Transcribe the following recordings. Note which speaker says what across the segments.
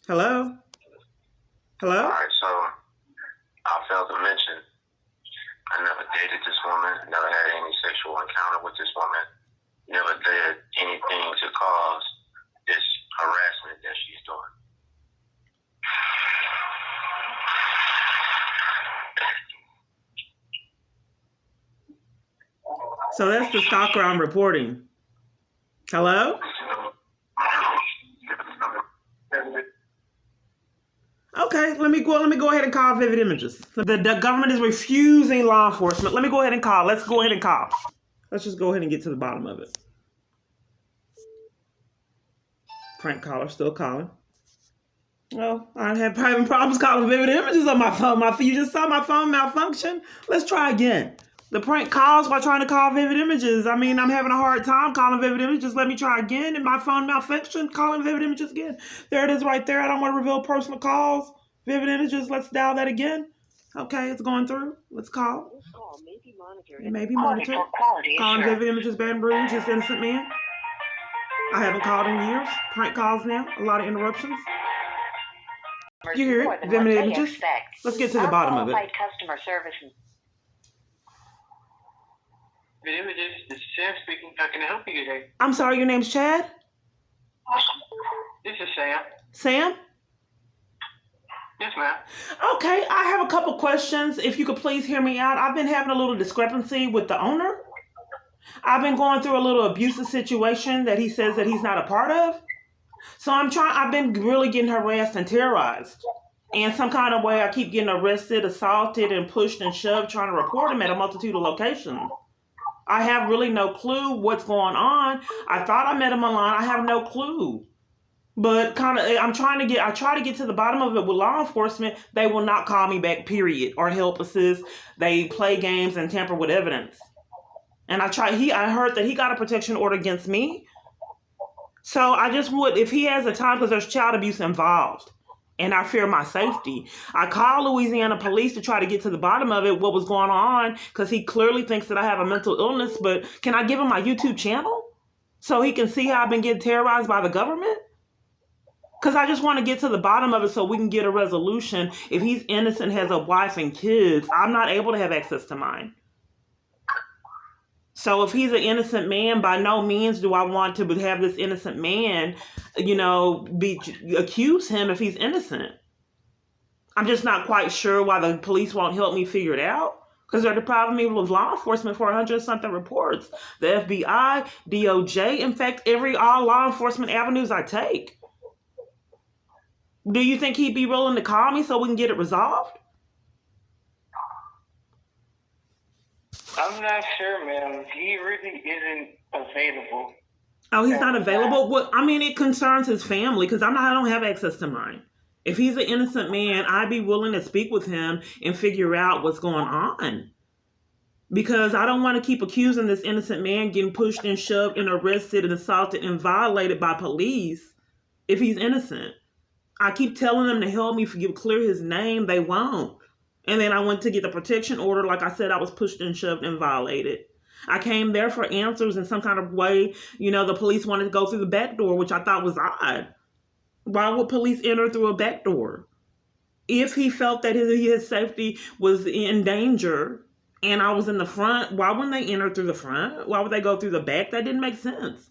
Speaker 1: Hello?
Speaker 2: All
Speaker 1: Hello?
Speaker 2: right, so I failed to mention I never dated this woman, never had any sexual encounter with this woman, never did anything to cause this harassment that she's doing.
Speaker 1: So that's the stalker I'm reporting. Hello? Okay, let me go ahead and call Vivid Images. The government is refusing law enforcement. Let me go ahead and call. Let's go ahead and call. Let's just go ahead and get to the bottom of it. Prank caller still calling. Well, I'm having problems calling Vivid Images on my phone. You just saw my phone malfunction. Let's try again. The prank calls while trying to call Vivid Images. I mean, I'm having a hard time calling Vivid Images. Let me try again. And my phone malfunction, calling Vivid Images again. There it is right there. I don't want to reveal personal calls. Vivid Images, let's dial that again. Okay, it's going through. Let's call.
Speaker 3: This call may be monitored.
Speaker 1: It may be monitored. Calling Vivid Images, Baton Rouge, just innocent man. I haven't called in years. Prank calls now. A lot of interruptions. You hear it? Vivid Images. Let's get to the bottom of it.
Speaker 3: Customer service.
Speaker 4: Vivid Images, this is Sam speaking. How can I help you today?
Speaker 1: I'm sorry, your name's Chad?
Speaker 4: This is Sam.
Speaker 1: Sam?
Speaker 4: Yes, ma'am.
Speaker 1: Okay, I have a couple questions. If you could please hear me out. I've been having a little discrepancy with the owner. I've been going through a little abusive situation that he says that he's not a part of. So I've been really getting harassed and terrorized. And some kind of way I keep getting arrested, assaulted, and pushed and shoved trying to report him at a multitude of locations. I have really no clue what's going on. I thought I met him online. I have no clue. But I try to get to the bottom of it with law enforcement. They will not call me back, period, or help assist. They play games and tamper with evidence. And I heard that he got a protection order against me. So I just would, if he has the time, because there's child abuse involved, and I fear my safety. I called Louisiana police to try to get to the bottom of it, what was going on, because he clearly thinks that I have a mental illness. But can I give him my YouTube channel so he can see how I've been getting terrorized by the government? Because I just want to get to the bottom of it so we can get a resolution. If he's innocent, has a wife and kids, I'm not able to have access to mine. So if he's an innocent man, by no means do I want to have this innocent man, accuse him if he's innocent. I'm just not quite sure why the police won't help me figure it out. Because they're depriving me of law enforcement for 100-something reports. The FBI, DOJ, in fact, all law enforcement avenues I take. Do you think he'd be willing to call me so we can get it resolved?
Speaker 4: I'm not sure, ma'am. He really isn't available.
Speaker 1: Oh, he's not available? Well, I mean, it concerns his family because I don't have access to mine. If he's an innocent man, I'd be willing to speak with him and figure out what's going on. Because I don't want to keep accusing this innocent man getting pushed and shoved and arrested and assaulted and violated by police if he's innocent. I keep telling them to help me clear his name. They won't. And then I went to get the protection order. Like I said, I was pushed and shoved and violated. I came there for answers in some kind of way. The police wanted to go through the back door, which I thought was odd. Why would police enter through a back door? If he felt that his safety was in danger and I was in the front, why wouldn't they enter through the front? Why would they go through the back? That didn't make sense.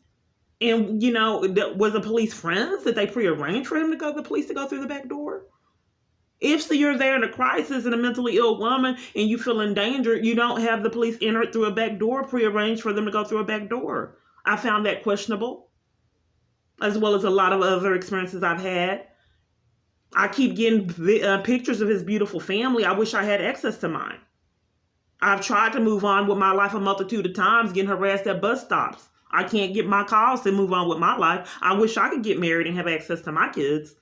Speaker 1: And, was the police friends? Did they prearrange for the police to go through the back door? If you're there in a crisis and a mentally ill woman and you feel in danger, you don't have the police enter through a back door, prearranged for them to go through a back door. I found that questionable, as well as a lot of other experiences I've had. I keep getting pictures of his beautiful family. I wish I had access to mine. I've tried to move on with my life a multitude of times, getting harassed at bus stops. I can't get my calls to move on with my life. I wish I could get married and have access to my kids.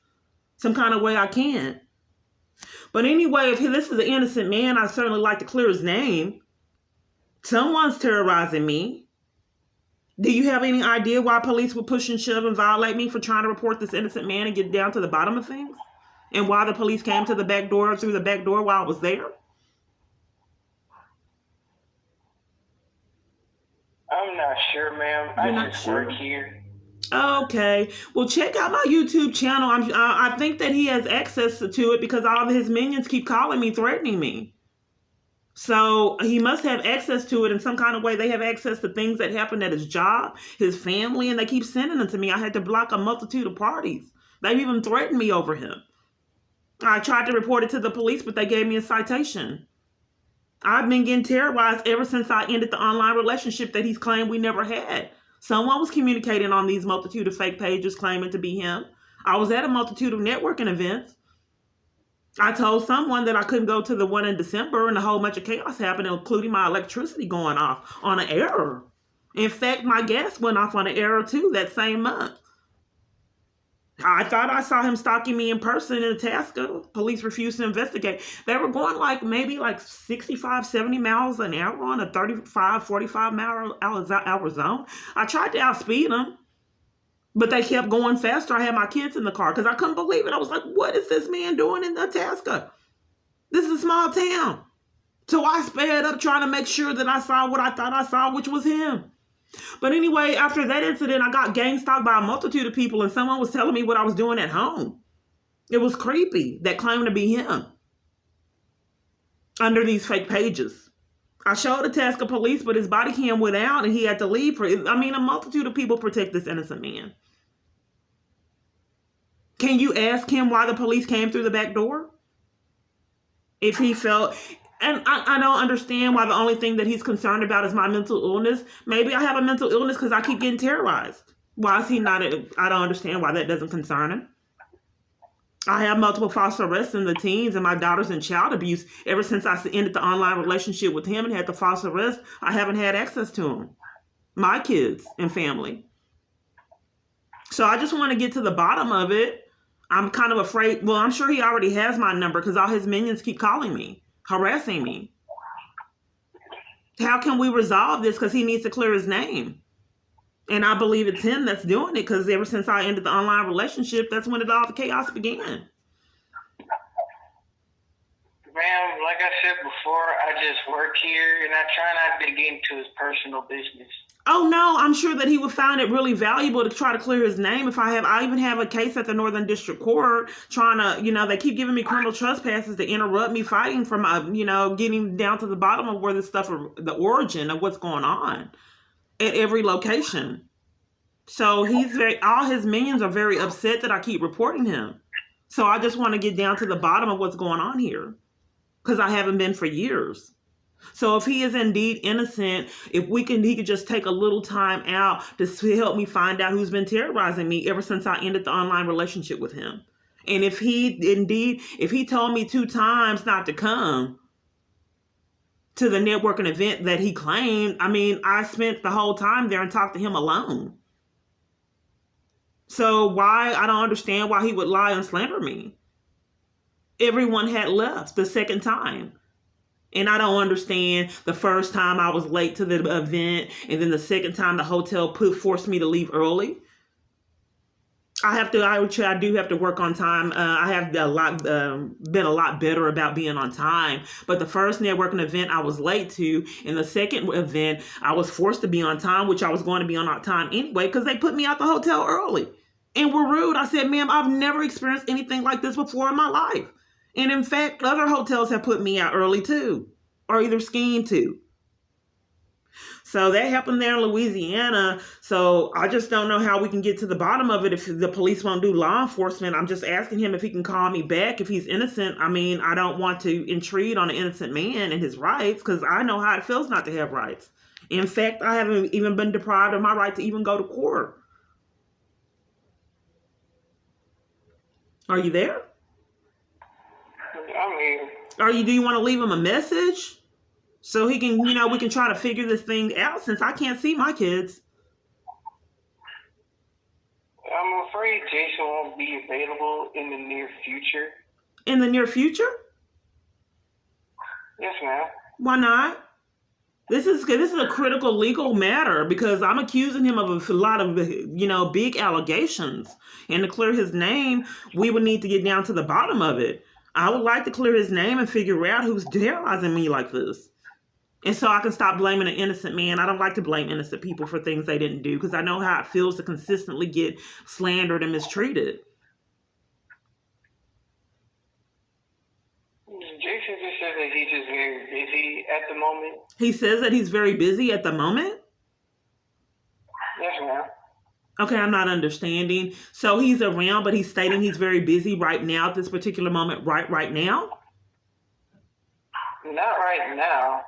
Speaker 1: Some kind of way I can. But anyway, if this is an innocent man, I certainly like to clear his name. Someone's terrorizing me. Do you have any idea why police would push and shove and violate me for trying to report this innocent man and get down to the bottom of things? And why the police came to the back door, through the back door while I was there?
Speaker 4: I'm not sure, ma'am.
Speaker 1: You're
Speaker 4: I
Speaker 1: not
Speaker 4: just
Speaker 1: sure?
Speaker 4: work here.
Speaker 1: Okay. Well, check out my YouTube channel. I think that he has access to it because all of his minions keep calling me, threatening me. So he must have access to it in some kind of way. They have access to things that happened at his job, his family, and they keep sending them to me. I had to block a multitude of parties. They've even threatened me over him. I tried to report it to the police, but they gave me a citation. I've been getting terrorized ever since I ended the online relationship that he's claimed we never had. Someone was communicating on these multitude of fake pages claiming to be him. I was at a multitude of networking events. I told someone that I couldn't go to the one in December and a whole bunch of chaos happened, including my electricity going off on an error. In fact, my gas went off on an error too that same month. I thought I saw him stalking me in person in Itasca. Police refused to investigate. They were going maybe 65, 70 miles an hour on a 35, 45 mile hour zone. I tried to outspeed them, but they kept going faster. I had my kids in the car because I couldn't believe it. I was like, what is this man doing in Itasca? This is a small town. So I sped up trying to make sure that I saw what I thought I saw, which was him. But anyway, after that incident, I got gang stalked by a multitude of people and someone was telling me what I was doing at home. It was creepy that claimed to be him under these fake pages. I showed the task of police, but his body cam went out and he had to leave. A multitude of people protect this innocent man. Can you ask him why the police came through the back door? If he felt... And I don't understand why the only thing that he's concerned about is my mental illness. Maybe I have a mental illness because I keep getting terrorized. Why is he not? I don't understand why that doesn't concern him. I have multiple false arrests in the teens and my daughter's in child abuse. Ever since I ended the online relationship with him and had the false arrest, I haven't had access to him. My kids and family. So I just want to get to the bottom of it. I'm kind of afraid. Well, I'm sure he already has my number because all his minions keep calling me, harassing me. How can we resolve this? Because he needs to clear his name. And I believe it's him that's doing it because ever since I ended the online relationship, that's when all the chaos began.
Speaker 4: Ma'am, like I said before, I just work here and I try not to get into his personal business.
Speaker 1: Oh no, I'm sure that he would find it really valuable to try to clear his name. I even have a case at the Northern District Court trying to, they keep giving me criminal trespasses to interrupt me fighting from, getting down to the bottom of where this stuff, the origin of what's going on at every location. So all his minions are very upset that I keep reporting him. So I just want to get down to the bottom of what's going on here because I haven't been for years. So if he is indeed innocent, he could just take a little time out to help me find out who's been terrorizing me ever since I ended the online relationship with him. And if he told me 2 times not to come to the networking event that he claimed, I spent the whole time there and talked to him alone. So I don't understand why he would lie and slander me. Everyone had left the second time. And I don't understand the first time I was late to the event and then the second time the hotel forced me to leave early. I do have to work on time. I have been a lot better about being on time. But the first networking event I was late to, and the second event I was forced to be on time, which I was going to be on time anyway because they put me out the hotel early and were rude. I said, ma'am, I've never experienced anything like this before in my life. And in fact, other hotels have put me out early too, or either schemed to. So that happened there in Louisiana. So I just don't know how we can get to the bottom of it if the police won't do law enforcement. I'm just asking him if he can call me back if he's innocent. I don't want to intrude on an innocent man and his rights because I know how it feels not to have rights. In fact, I haven't even been deprived of my right to even go to court. Are you there?
Speaker 4: I'm here.
Speaker 1: Do you want to leave him a message so he can, we can try to figure this thing out since I can't see my kids?
Speaker 4: I'm afraid Jason won't be available in the near future.
Speaker 1: In the near future?
Speaker 4: Yes, ma'am.
Speaker 1: Why not? This is a critical legal matter because I'm accusing him of a lot of, big allegations. And to clear his name, we would need to get down to the bottom of it. I would like to clear his name and figure out who's terrorizing me like this. And so I can stop blaming an innocent man. I don't like to blame innocent people for things they didn't do because I know how it feels to consistently get slandered and mistreated.
Speaker 4: Jason just said that he's just very busy at the moment.
Speaker 1: He says that he's very busy at the moment.
Speaker 4: Yes, ma'am.
Speaker 1: Okay, I'm not understanding. So he's around, but he's stating he's very busy right now at this particular moment, right now?
Speaker 4: Not right now.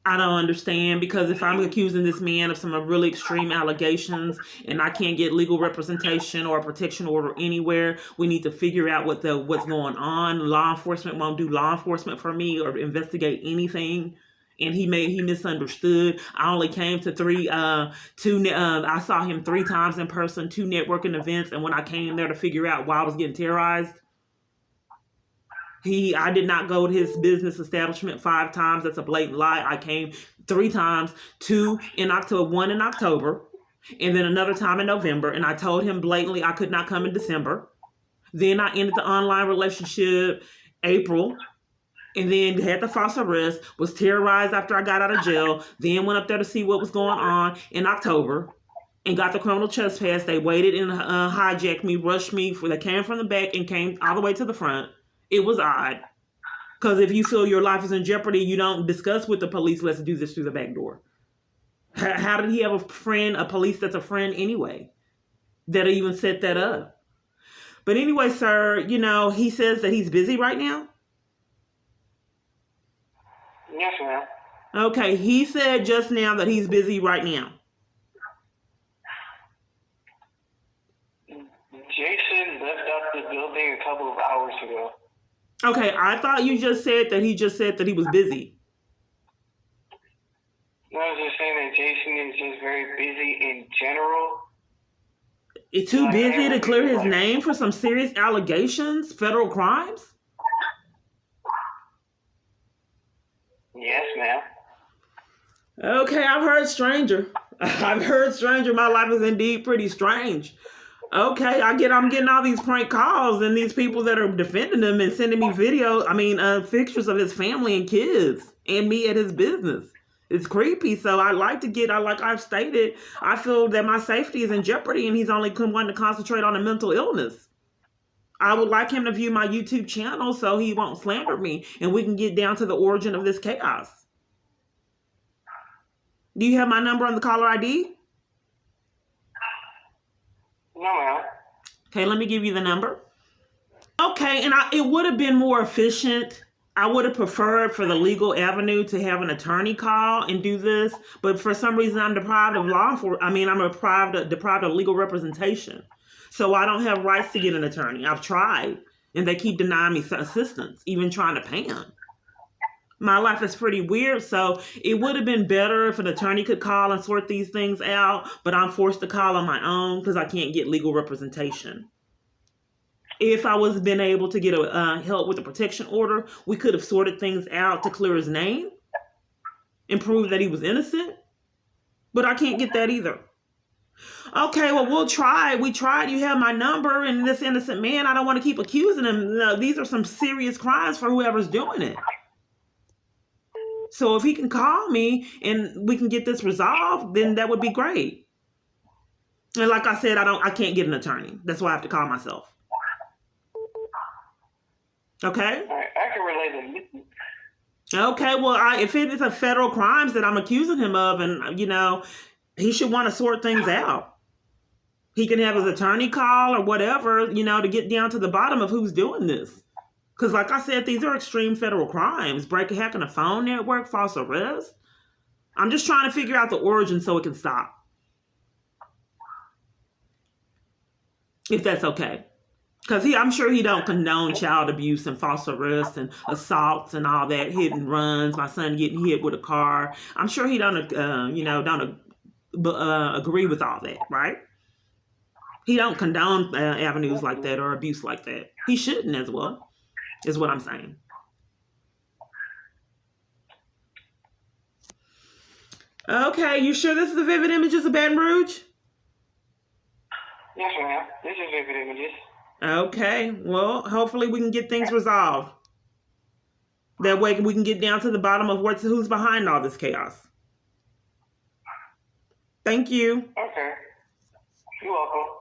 Speaker 1: I don't understand, because if I'm accusing this man of some really extreme allegations and I can't get legal representation or a protection order anywhere, we need to figure out what's going on. Law enforcement won't do law enforcement for me or investigate anything. And he misunderstood. I only came to I saw him 3 times in person, 2 networking events, and when I came there to figure out why I was getting terrorized, I did not go to his business establishment 5 times. That's a blatant lie. I came 3 times, 2 in October, 1 in October, and then another time in November. And I told him blatantly I could not come in December. Then I ended the online relationship April, and then had the false arrest, was terrorized after I got out of jail, then went up there to see what was going on in October, and got the criminal trespass. They waited and hijacked me, rushed me. They came from the back and came all the way to the front. It was odd. Because if you feel your life is in jeopardy, you don't discuss with the police, let's do this through the back door. How did he have a police that's a friend anyway, that even set that up? But anyway, sir, he says that he's busy right now.
Speaker 4: Yes, ma'am.
Speaker 1: Okay, he said just now that he's busy right now.
Speaker 4: Jason left out the building a couple of hours ago.
Speaker 1: Okay, I thought you just said that he was busy.
Speaker 4: No, I was just saying that Jason is just very busy in general.
Speaker 1: It's too busy to clear his name for some serious allegations, federal crimes?
Speaker 4: Yes, ma'am.
Speaker 1: Okay, I've heard stranger. My life is indeed pretty strange. Okay, I'm getting all these prank calls and these people that are defending him and sending me pictures of his family and kids and me at his business. It's creepy. So like I've stated, I feel that my safety is in jeopardy and he's only wanting to concentrate on a mental illness. I would like him to view my YouTube channel so he won't slander me and we can get down to the origin of this chaos. Do you have my number on the caller ID?
Speaker 4: No, ma'am.
Speaker 1: Okay, let me give you the number. Okay, and it would have been more efficient. I would have preferred for the legal avenue to have an attorney call and do this, but for some reason I'm deprived of I'm deprived of legal representation. So I don't have rights to get an attorney. I've tried, and they keep denying me assistance, even trying to pay them. My life is pretty weird, so it would have been better if an attorney could call and sort these things out, but I'm forced to call on my own because I can't get legal representation. If I was been able to get help with a protection order, we could have sorted things out to clear his name and prove that he was innocent, but I can't get that either. Okay, well, we'll try. We tried. You have my number, and this innocent man, I don't want to keep accusing him. No, these are some serious crimes for whoever's doing it. So if he can call me and we can get this resolved, then that would be great. And like I said, I can't get an attorney. That's why I have to call myself. Okay?
Speaker 4: All right, I can relay the.
Speaker 1: Okay, well, if it is a federal crimes that I'm accusing him of, and, he should want to sort things out. He can have his attorney call or whatever, to get down to the bottom of who's doing this. Because like I said, these are extreme federal crimes. Hacking a phone network, false arrest. I'm just trying to figure out the origin so it can stop. If that's okay. Because I'm sure he don't condone child abuse and false arrest and assaults and all that, hit and runs, my son getting hit with a car. I'm sure he don't agree with all that, right? He don't condone avenues like that or abuse like that. He shouldn't as well. Is what I'm saying. Okay, you sure this is the vivid images of Baton Rouge?
Speaker 4: Yes, ma'am. This is vivid images.
Speaker 1: Okay, well, hopefully we can get things resolved. That way we can get down to the bottom of who's behind all this chaos. Thank you.
Speaker 4: Okay. You're welcome.